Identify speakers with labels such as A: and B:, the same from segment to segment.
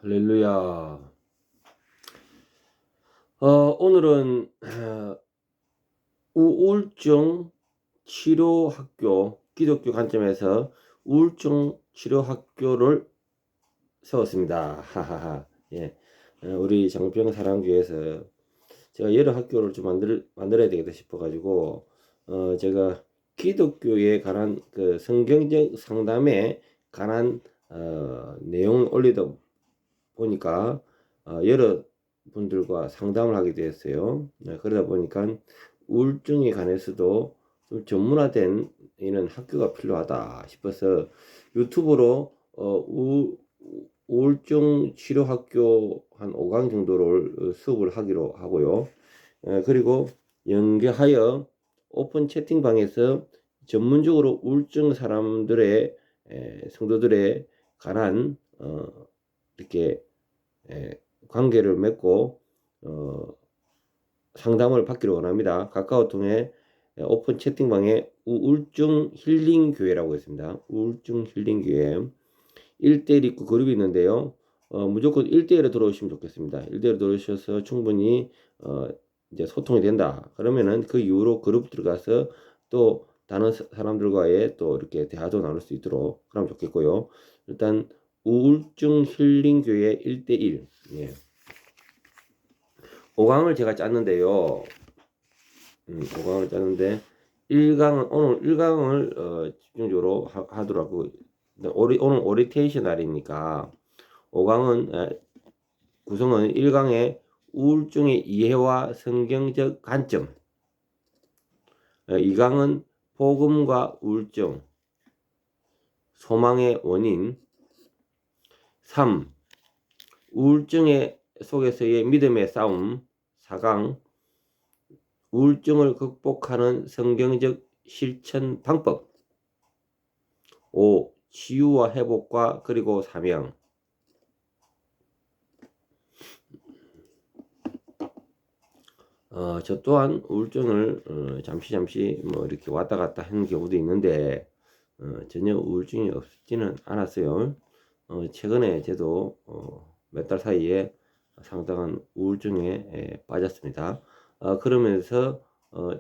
A: 할렐루야. 오늘은 우울증 치료 학교, 기독교 관점에서 우울증 치료 학교를 세웠습니다. 하하하. 예. 우리 장병 사랑교회에서 제가 여러 학교를 좀 만들어야 되겠다 싶어가지고, 제가 기독교에 관한 그 성경적 상담에 관한 내용을 올리다 보니까 여러 분들과 상담을 하게 되었어요. 그러다 보니까 우울증에 관해서도 좀 전문화된 이런 학교가 필요하다 싶어서 유튜브로 우울증 치료 학교 한 5강 정도를 수업을 하기로 하고요. 그리고 연계하여 오픈 채팅방에서 전문적으로 우울증 사람들의 성도들의 관한 이렇게 관계를 맺고 상담을 받기를 원합니다. 카카오통에 오픈 채팅방에 우울증 힐링 교회라고 있습니다. 우울증 힐링 교회 1대1 있고 그룹이 있는데요. 무조건 1대1로 들어오시면 좋겠습니다. 1대1로 들어오셔서 충분히 이제 소통이 된다. 그러면은 그 이후로 그룹 들어가서 또 다른 사람들과의 또 이렇게 대화도 나눌 수 있도록 그러면 좋겠고요. 일단 우울증 힐링 교회 1대1. 예. 5강을 제가 짰는데요. 5강을 짰는데 1강은 오늘 1강을 집중적으로 하더라고. 오늘 오리테이션 날이니까 5강은 구성은 1강의 우울증의 이해와 성경적 관점, 2강은 복음과 우울증, 소망의 원인, 3. 우울증의 속에서의 믿음의 싸움, 4강 우울증을 극복하는 성경적 실천 방법, 5. 치유와 회복과 그리고 사명. 저 또한 우울증을 잠시 뭐 이렇게 왔다 갔다 하는 경우도 있는데 전혀 우울증이 없지는 않았어요. 최근에 저도 몇 달 사이에 상당한 우울증에 빠졌습니다. 그러면서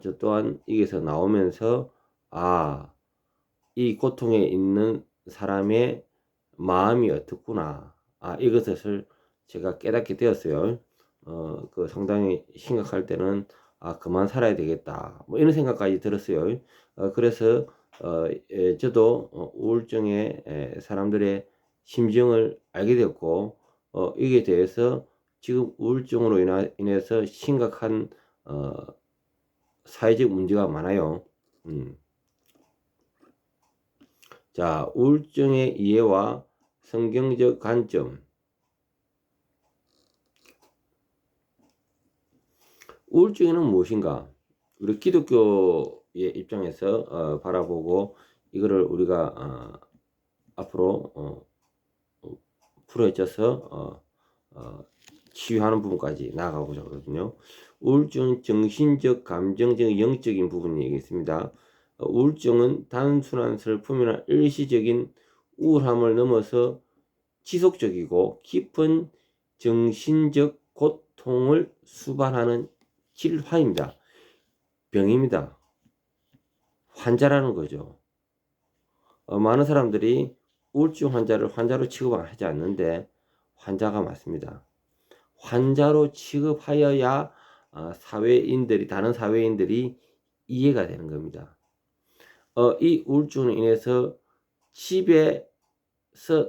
A: 저 또한 여기서 나오면서 이 고통에 있는 사람의 마음이 어떻구나, 이것을 제가 깨닫게 되었어요. 그 상당히 심각할 때는 그만 살아야 되겠다, 뭐 이런 생각까지 들었어요. 그래서 저도 우울증의 사람들의 심정을 알게 되었고 이게 대해서 지금 우울증으로 인해서 심각한 사회적 문제가 많아요. 자, 우울증의 이해와 성경적 관점. 우울증은 무엇인가? 우리 기독교의 입장에서 바라보고 이거를 우리가 앞으로 풀어져서 치유하는 부분까지 나아가고자 하거든요. 우울증은 정신적, 감정적, 영적인 부분이 있습니다. 우울증은 단순한 슬픔이나 일시적인 우울함을 넘어서 지속적이고 깊은 정신적 고통을 수반하는 질환입니다. 병입니다. 환자라는 거죠. 많은 사람들이 우울증 환자를 환자로 취급하지 않는데 환자가 맞습니다. 환자로 취급하여야 다른 사회인들이 이해가 되는 겁니다. 이 우울증으로 인해서 집에서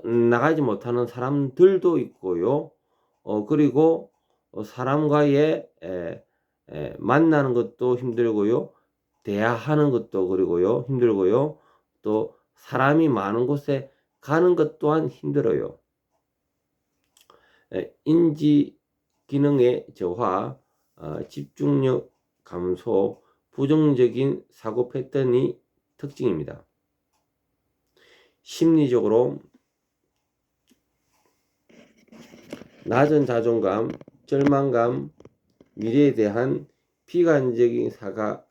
A: 나가지 못하는 사람들도 있고요. 그리고 사람과의 만나는 것도 힘들고요. 대화하는 것도 그리고요 힘들고요. 또 사람이 많은 곳에 가는 것 또한 힘들어요. 인지 기능의 저하, 집중력 감소, 부정적인 사고 패턴이 특징입니다. 심리적으로 낮은 자존감, 절망감, 미래에 대한 비관적인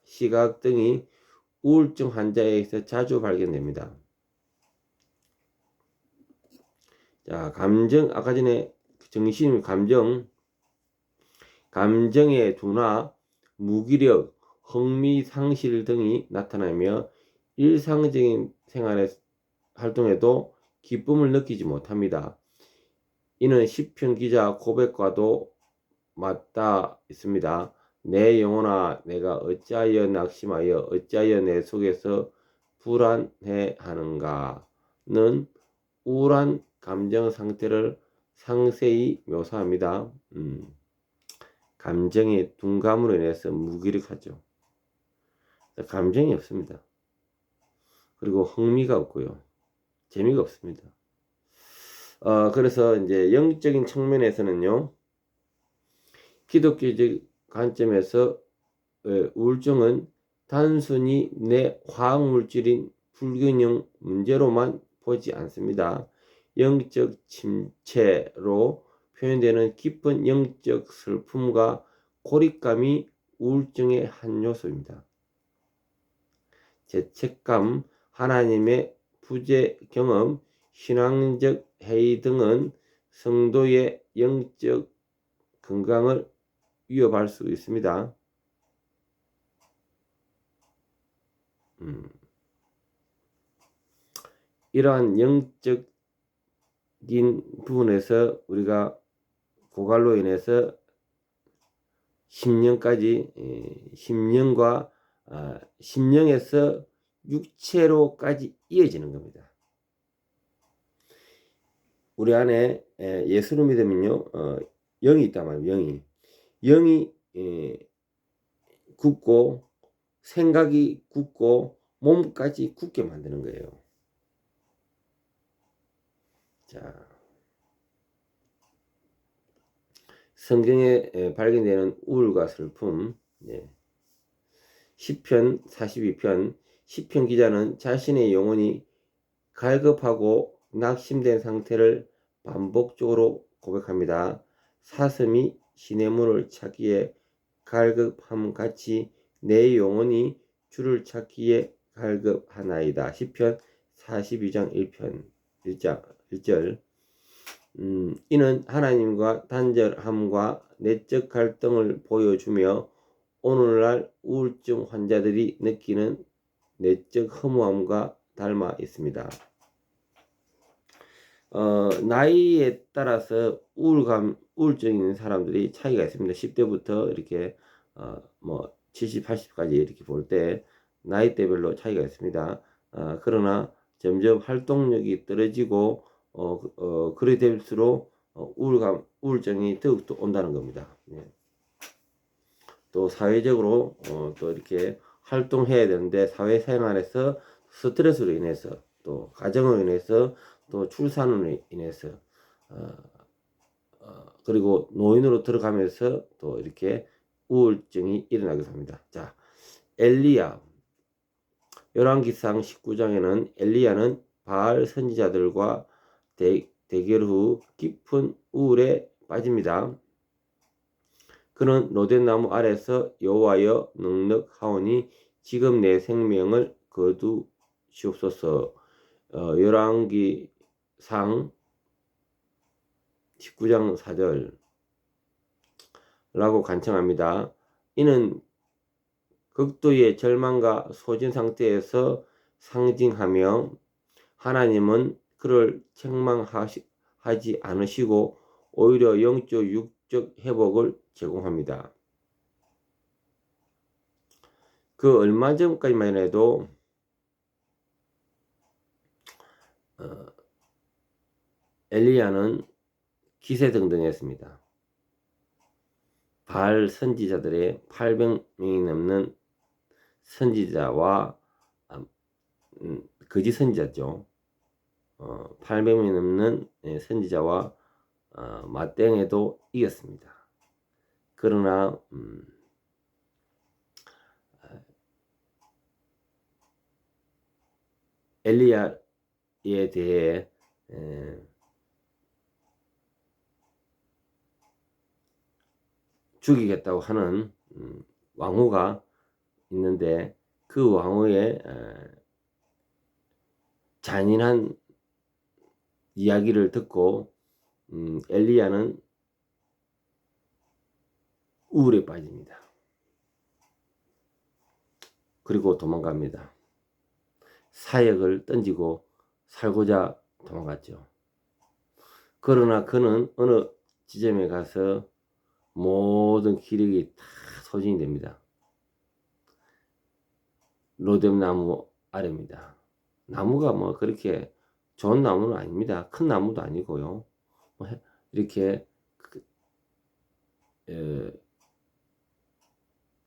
A: 시각 등이 우울증 환자에서 자주 발견됩니다. 자, 감정, 아까 전에 정신, 감정의 둔화, 무기력, 흥미 상실 등이 나타나며 일상적인 생활의 활동에도 기쁨을 느끼지 못합니다. 이는 시편 기자 고백과도 맞닿아 있습니다. 내 영혼아, 내가 어찌하여 낙심하여 어찌하여 내 속에서 불안해하는가는 우울한 감정 상태를 상세히 묘사합니다. 감정의 둔감으로 인해서 무기력하죠. 감정이 없습니다. 그리고 흥미가 없고요. 재미가 없습니다. 그래서 이제 영적인 측면에서는요, 기독교적 관점에서 우울증은 단순히 내 화학물질인 불균형 문제로만 보지 않습니다. 영적 침체로 표현되는 깊은 영적 슬픔과 고립감이 우울증의 한 요소입니다. 죄책감, 하나님의 부재 경험, 신앙적 해이 등은 성도의 영적 건강을 위협할 수 있습니다. 이러한 영적인 부분에서 우리가 고갈로 인해서 심령에서 육체로까지 이어지는 겁니다. 우리 안에 예수를 믿으면요, 영이 있단 말이에요. 영이 굳고 생각이 굳고 몸까지 굳게 만드는 거예요. 자, 성경에 발견되는 우울과 슬픔. 시편 42편 시편 기자는 자신의 영혼이 갈급하고 낙심된 상태를 반복적으로 고백합니다. 사슴이 시냇물을 찾기에 갈급함 같이 내 영혼이 주를 찾기에 갈급하나이다. 시편 42장 1절. 이는 하나님과 단절함과 내적 갈등을 보여주며 오늘날 우울증 환자들이 느끼는 내적 허무함과 닮아 있습니다. 나이에 따라서 우울증 있는 사람들이 차이가 있습니다. 10대부터 이렇게 70, 80까지 이렇게 볼 때 나이대별로 차이가 있습니다. 그러나 점점 활동력이 떨어지고 그래 될수록 우울증이 더욱더 온다는 겁니다. 또 사회적으로 또 이렇게 활동해야 되는데 사회생활에서 스트레스로 인해서 또 가정으로 인해서 또 출산으로 인해서 그리고 노인으로 들어가면서 또 이렇게 우울증이 일어나기도 합니다. 자, 엘리야 열왕기상 19장에는 엘리야는 바알 선지자들과 대결 후 깊은 우울에 빠집니다. 그는 로댓나무 아래서 여호와여 넉넉하오니 지금 내 생명을 거두시옵소서. 열왕기상 19장 4절 라고 간청합니다. 이는 극도의 절망과 소진 상태에서 상징하며 하나님은 그를 책망하지 않으시고 오히려 영적 육적 회복을 제공합니다. 그 얼마 전까지만 해도 엘리야는 기세등등했습니다. 바알 선지자들의 800명이 넘는 선지자와 거짓 선지자죠. 800명이 넘는 선지자와 맞대응해도 이겼습니다. 그러나 엘리야에 대해 죽이겠다고 하는 왕후가 있는데 그 왕후의 잔인한 이야기를 듣고 엘리야는 우울에 빠집니다. 그리고 도망갑니다. 사역을 던지고 살고자 도망갔죠. 그러나 그는 어느 지점에 가서 모든 기력이 다 소진이 됩니다. 로뎀나무 아래입니다. 나무가 뭐 그렇게 좋은 나무는 아닙니다. 큰 나무도 아니고요. 이렇게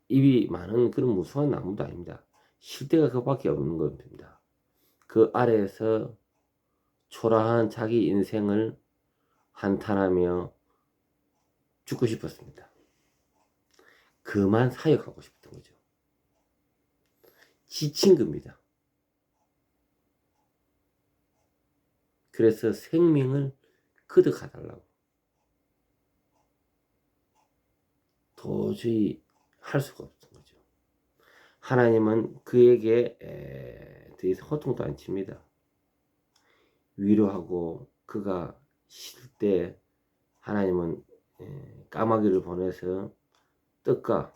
A: 잎이 많은 그런 무수한 나무도 아닙니다. 실대가 그밖에 없는 겁니다. 그 아래에서 초라한 자기 인생을 한탄하며 죽고 싶었습니다. 그만 사역하고 싶었던 거죠. 지친 겁니다. 그래서 생명을 거둬가달라고. 도저히 할 수가 없던 거죠. 하나님은 그에게 더 이상 호통도 안 칩니다. 위로하고 그가 싫을 때 하나님은 까마귀를 보내서 떡과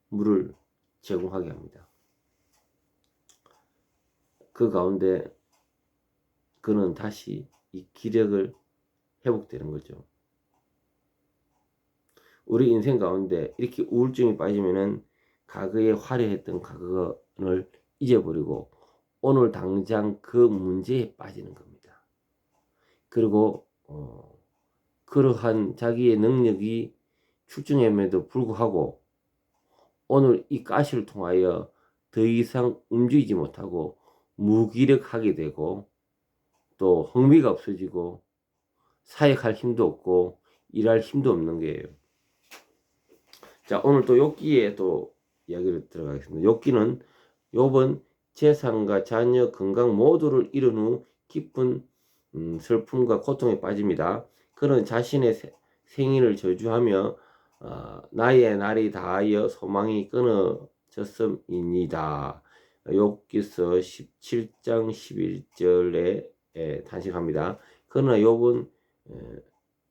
A: 물을 제공하게 합니다. 그 가운데 그는 다시 이 기력을 회복되는 거죠. 우리 인생 가운데 이렇게 우울증이 빠지면은 과거에 화려했던 과거를 잊어버리고 오늘 당장 그 문제에 빠지는 겁니다. 그리고 그러한 자기의 능력이 출중함에도 불구하고 오늘 이 가시를 통하여 더 이상 움직이지 못하고 무기력하게 되고 또 흥미가 없어지고 사역할 힘도 없고 일할 힘도 없는 거예요. 자, 오늘 또 욥기에 또 이야기를 들어가겠습니다. 욥기는 욥은 재산과 자녀 건강 모두를 잃은 후 깊은 슬픔과 고통에 빠집니다. 그는 자신의 생일을 저주하며 나의 날이 다하여 소망이 끊어졌음이니이다. 욥기서 17장 11절에 탄식합니다. 그러나 욥은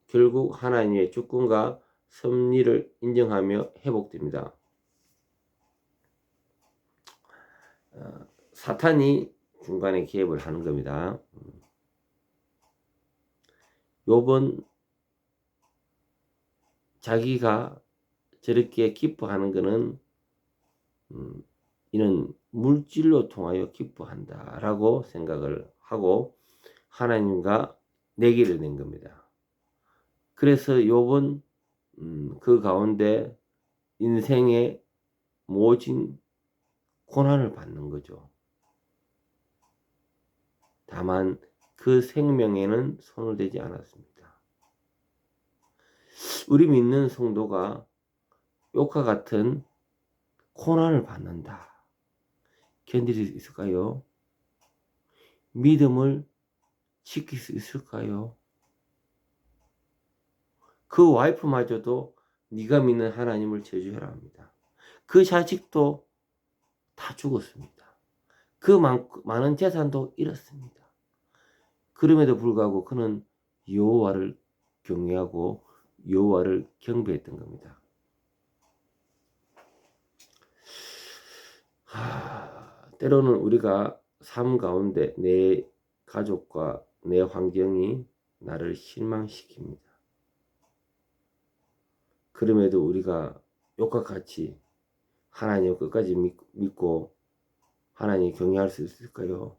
A: 결국 하나님의 주권과 섭리를 인정하며 회복됩니다. 사탄이 중간에 개입을 하는 겁니다. 욥은 자기가 저렇게 기뻐하는 것은 이는 물질로 통하여 기뻐한다 라고 생각을 하고 하나님과 내기를 낸 겁니다. 그래서 욥은 그 가운데 인생의 모진 고난을 받는 거죠. 다만 그 생명에는 손을 대지 않았습니다. 우리 믿는 성도가 욥과 같은 고난을 받는다. 견딜 수 있을까요? 믿음을 지킬 수 있을까요? 그 와이프마저도 네가 믿는 하나님을 저주해라 합니다. 그 자식도 다 죽었습니다. 그 많은 재산도 잃었습니다. 그럼에도 불구하고 그는 여호와를 경외하고 여호와를 경배했던 겁니다. 때로는 우리가 삶 가운데 내 가족과 내 환경이 나를 실망시킵니다. 그럼에도 우리가 욥과 같이 하나님을 끝까지 믿고 하나님 경외할 수 있을까요?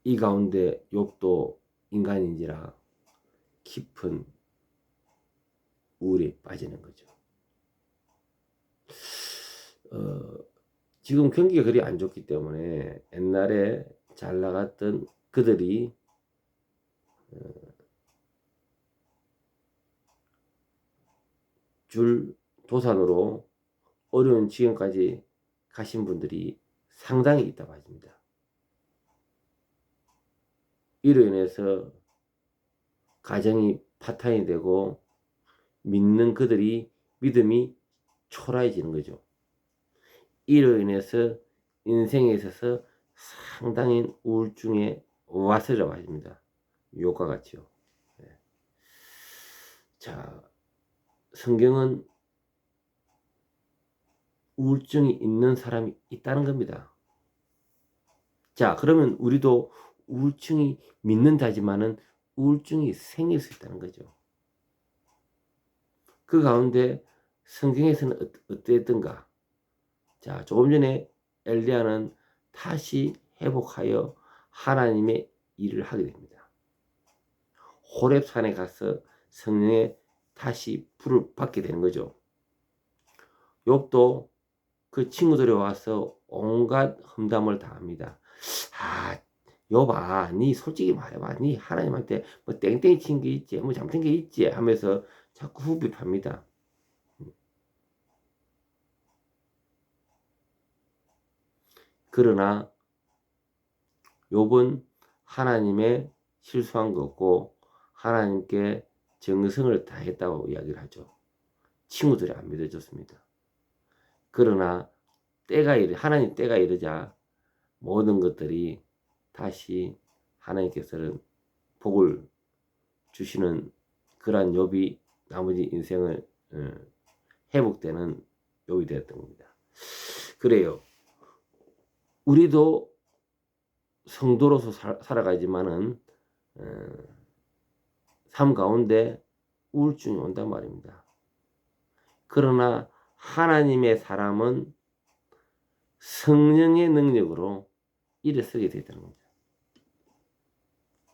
A: 이 가운데 욥도 인간인지라 깊은 우울에 빠지는 거죠. 지금 경기가 그리 안 좋기 때문에 옛날에 잘 나갔던 그들이 줄 도산으로 어려운 지경까지 가신 분들이 상당히 있다고 합니다. 이로 인해서 가정이 파탄이 되고 믿는 그들이 믿음이 초라해지는 거죠. 이로 인해서 인생에 있어서 상당히 우울증에 왔으리라 하십니다. 유혹과 같이요. 네. 자, 성경은 우울증이 있는 사람이 있다는 겁니다. 자, 그러면 우리도 우울증이 믿는다지만은 우울증이 생길 수 있다는 거죠. 그 가운데 성경에서는 어땠던가? 자, 조금 전에 엘리야는 다시 회복하여 하나님의 일을 하게 됩니다. 호렙산에 가서 성령의 다시 불을 받게 되는 거죠. 욥도 그 친구들이 와서 온갖 험담을 다 합니다. 아, 욥아, 니 솔직히 말해봐. 니 하나님한테 뭐 땡땡이 친 게 있지, 뭐 잘못된 게 있지 하면서 자꾸 후비팝니다. 그러나 욥은 하나님의 실수한 거 없고 하나님께 정성을 다했다고 이야기를 하죠. 친구들이 안 믿어줬습니다. 그러나 하나님 때가 이르자 모든 것들이 다시 하나님께서는 복을 주시는 그러한 욥이 나머지 인생을 회복되는 욥이 되었던 겁니다. 그래요. 우리도 성도로서 살아가지만은 삶 가운데 우울증이 온단 말입니다. 그러나 하나님의 사람은 성령의 능력으로 일어서게 되었다는 겁니다.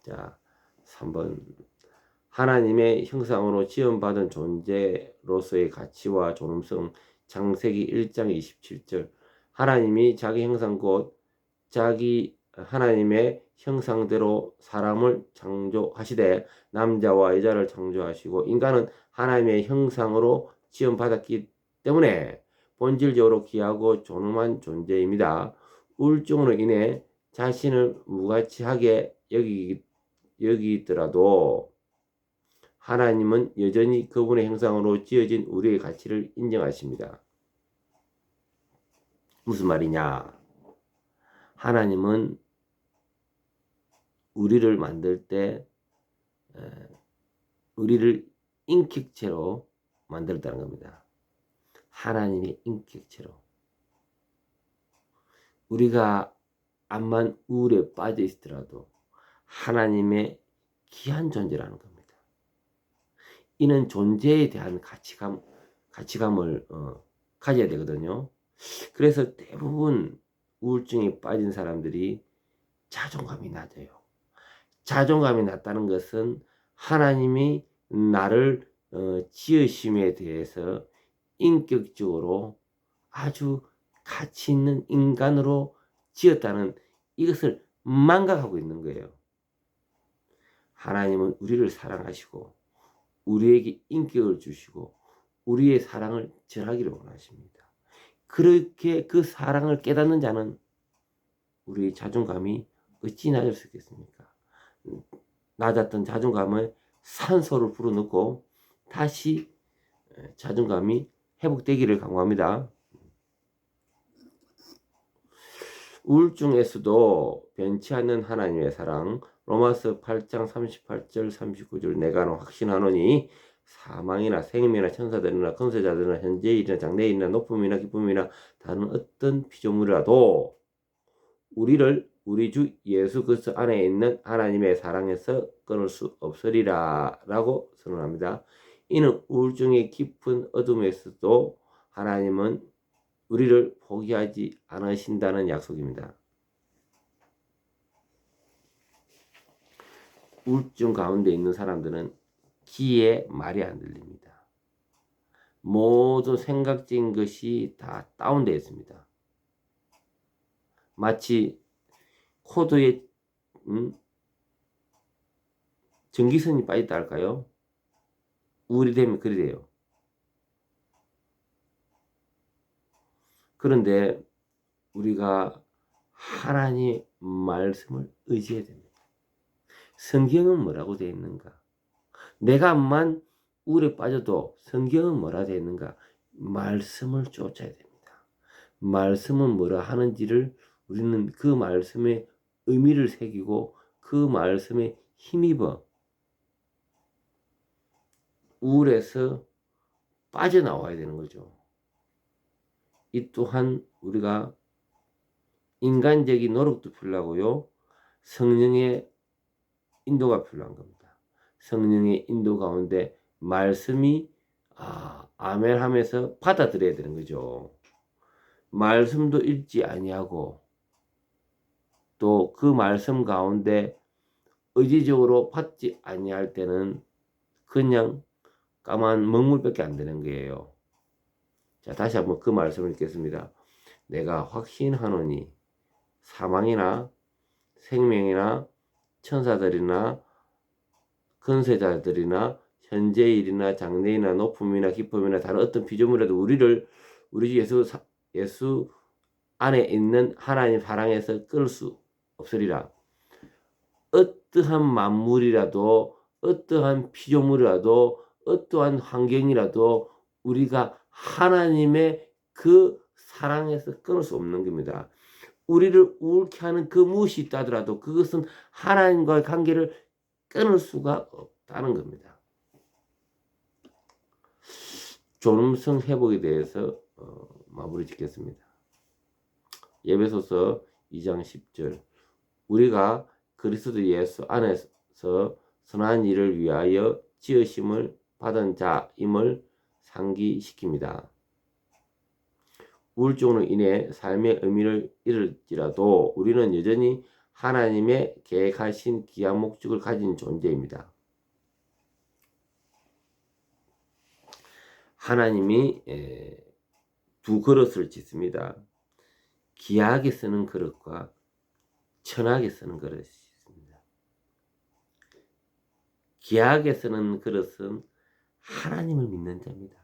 A: 자, 3번. 하나님의 형상으로 지음받은 존재로서의 가치와 존엄성. 창세기 1장 27절. 하나님이 자기 형상 곧 자기 하나님의 형상대로 사람을 창조하시되 남자와 여자를 창조하시고 인간은 하나님의 형상으로 지음받았기 때문에 본질적으로 귀하고 존엄한 존재입니다. 우울증으로 인해 자신을 무가치하게 여기더라도 하나님은 여전히 그분의 형상으로 지어진 우리의 가치를 인정하십니다. 무슨 말이냐? 하나님은 우리를 만들 때 우리를 인격체로 만들었다는 겁니다. 하나님의 인격체로. 우리가 암만 우울에 빠져 있더라도 하나님의 귀한 존재라는 겁니다. 이는 존재에 대한 가치감을 가져야 되거든요. 그래서 대부분 우울증에 빠진 사람들이 자존감이 낮아요. 자존감이 낮다는 것은 하나님이 나를 지으심에 대해서 인격적으로 아주 가치 있는 인간으로 지었다는 이것을 망각하고 있는 거예요. 하나님은 우리를 사랑하시고 우리에게 인격을 주시고 우리의 사랑을 전하기를 원하십니다. 그렇게 그 사랑을 깨닫는 자는 우리의 자존감이 어찌 낮을 수 있겠습니까? 낮았던 자존감을 산소를 불어넣고 다시 자존감이 회복되기를 강구합니다. 우울증에서도 변치 않는 하나님의 사랑. 로마서 8장 38절 39절 내가 확신하노니 사망이나 생명이나 천사들이나 권세자들이나 현재일이나 장래일이나 높음이나 기쁨이나 다른 어떤 피조물이라도 우리를 우리 주 예수 그리스도 안에 있는 하나님의 사랑에서 끊을 수 없으리라 라고 선언합니다. 이는 우울증의 깊은 어둠에서도 하나님은 우리를 포기하지 않으신다는 약속입니다. 우울증 가운데 있는 사람들은 귀에 말이 안 들립니다. 모든 생각적인 것이 다 다운되어 있습니다. 마치 코드에 전기선이 빠졌다 할까요? 우울이 되면 그리 돼요. 그런데 우리가 하나님의 말씀을 의지해야 됩니다. 성경은 뭐라고 되어 있는가? 내가만 우울에 빠져도 성경은 뭐라 되어 있는가? 말씀을 쫓아야 됩니다. 말씀은 뭐라 하는지를 우리는 그 말씀에 의미를 새기고 그 말씀에 힘입어 우울에서 빠져나와야 되는 거죠. 이 또한 우리가 인간적인 노력도 필요하고요. 성령의 인도가 필요한 겁니다. 성령의 인도 가운데 말씀이 아멘 하면서 받아들여야 되는 거죠. 말씀도 읽지 아니하고 또 그 말씀 가운데 의지적으로 받지 아니할 때는 그냥 까만 먹물밖에 안 되는 거예요. 자, 다시 한번 그 말씀을 읽겠습니다. 내가 확신하노니 사망이나 생명이나 천사들이나 근세자들이나 현재일이나 장래이나 높음이나 깊음이나 다른 어떤 피조물이라도 우리 예수 안에 있는 하나님 사랑에서 끊을 수 없으리라. 어떠한 만물이라도 어떠한 피조물이라도 어떠한 환경이라도 우리가 하나님의 그 사랑에서 끊을 수 없는 겁니다. 우리를 우울케 하는 그 무엇이 있다 하더라도 그것은 하나님과의 관계를 끊을 수가 없다는 겁니다. 존엄성 회복에 대해서 마무리 짓겠습니다. 에베소서 2장 10절 우리가 그리스도 예수 안에서 선한 일을 위하여 지으심을 받은 자임을 상기시킵니다. 우울증으로 인해 삶의 의미를 잃을지라도 우리는 여전히 하나님의 계획하신 귀한 목적을 가진 존재입니다. 하나님이 두 그릇을 짓습니다. 귀하게 쓰는 그릇과 천하게 쓰는 그릇이 있습니다. 귀하게 쓰는 그릇은 하나님을 믿는 자입니다.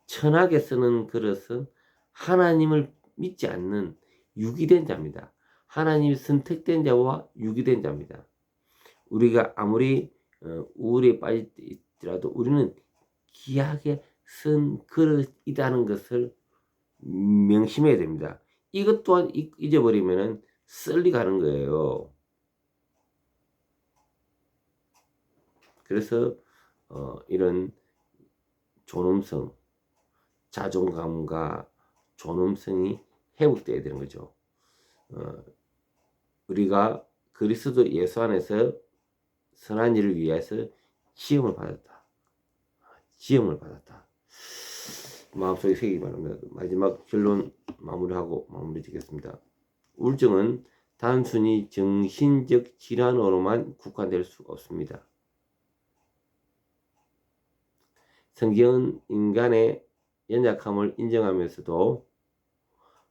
A: 천하게 쓰는 그릇은 하나님을 믿지 않는 유기된 자입니다. 하나님이 선택된 자와 유기된 자입니다. 우리가 아무리 우울에 빠질지라도 우리는 귀하게 쓴 그릇이라는 것을 명심해야 됩니다. 이것 또한 잊어버리면 썰리 가는 거예요. 그래서 이런 존엄성, 자존감과 존엄성이 회복되어야 되는 거죠. 우리가 그리스도 예수 안에서 선한 일을 위해서 지음을 받았다. 지음을 받았다. 마음속에 새기기 바랍니다. 마지막 결론 마무리 짓겠습니다. 우울증은 단순히 정신적 질환으로만 국한될 수 없습니다. 성경은 인간의 연약함을 인정하면서도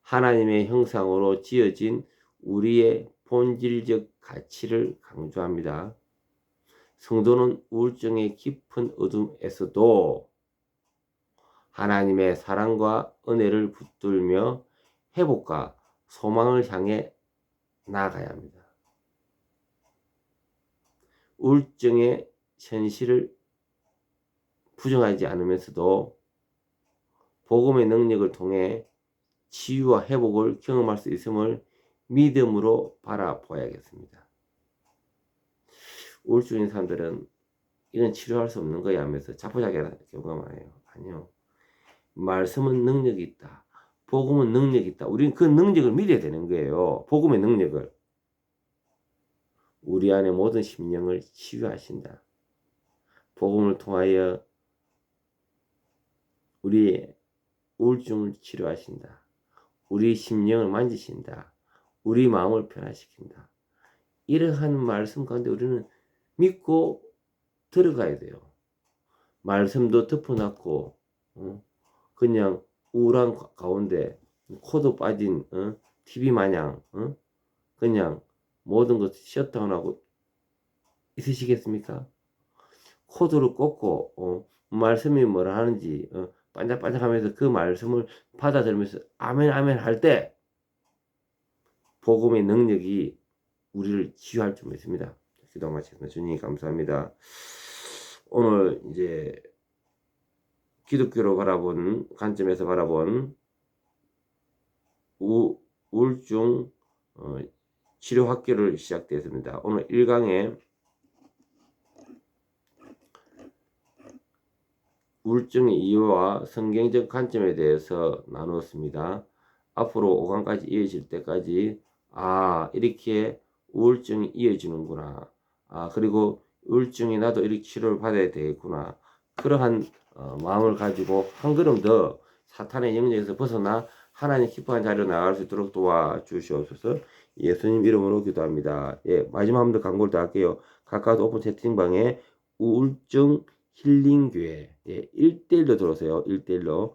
A: 하나님의 형상으로 지어진 우리의 본질적 가치를 강조합니다. 성도는 우울증의 깊은 어둠에서도 하나님의 사랑과 은혜를 붙들며 회복과 소망을 향해 나아가야 합니다. 우울증의 현실을 부정하지 않으면서도 복음의 능력을 통해 치유와 회복을 경험할 수 있음을 믿음으로 바라봐야겠습니다. 우울증인 사람들은 이건 치료할 수 없는 거야 하면서 자포자기하는 경우가 많아요. 아니요. 말씀은 능력이 있다. 복음은 능력이 있다. 우리는 그 능력을 믿어야 되는 거예요. 복음의 능력을. 우리 안에 모든 심령을 치유하신다. 복음을 통하여 우리의 우울증을 치료하신다. 우리 심령을 만지신다. 우리 마음을 변화시킨다. 이러한 말씀 가운데 우리는 믿고 들어가야 돼요. 말씀도 덮어놨고 그냥 우울한 가운데 코도 빠진 TV 마냥 그냥 모든 것을 셧다운하고 있으시겠습니까? 코드를 꽂고 말씀이 뭐라 하는지 반짝반짝하면서 그 말씀을 받아들이면서 아멘 아멘 할 때 복음의 능력이 우리를 치유할 줄 믿습니다. 기도 마치겠습니다. 주님 감사합니다. 오늘 이제 기독교로 바라본 관점에서 바라본 우울증 치료 학교를 시작되었습니다. 오늘 1강에 우울증의 이유와 성경적 관점에 대해서 나누었습니다. 앞으로 5강까지 이어질 때까지 이렇게 우울증이 이어지는구나. 그리고 우울증이 나도 이렇게 치료를 받아야 되겠구나. 그러한 마음을 가지고 한 걸음 더 사탄의 영역에서 벗어나 하나님 기뻐하는 자리로 나아갈 수 있도록 도와주시옵소서. 예수님 이름으로 기도합니다. 마지막 한 번 더 광고를 더 할게요. 카카오 오픈 채팅방에 우울증 힐링교회 1대1로 들어오세요. 1대1로.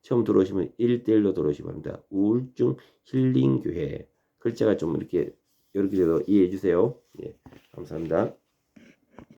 A: 처음 들어오시면 1대1로 들어오시기 바랍니다. 우울증 힐링교회. 글자가 좀 이렇게 돼도 이해해 주세요. 감사합니다.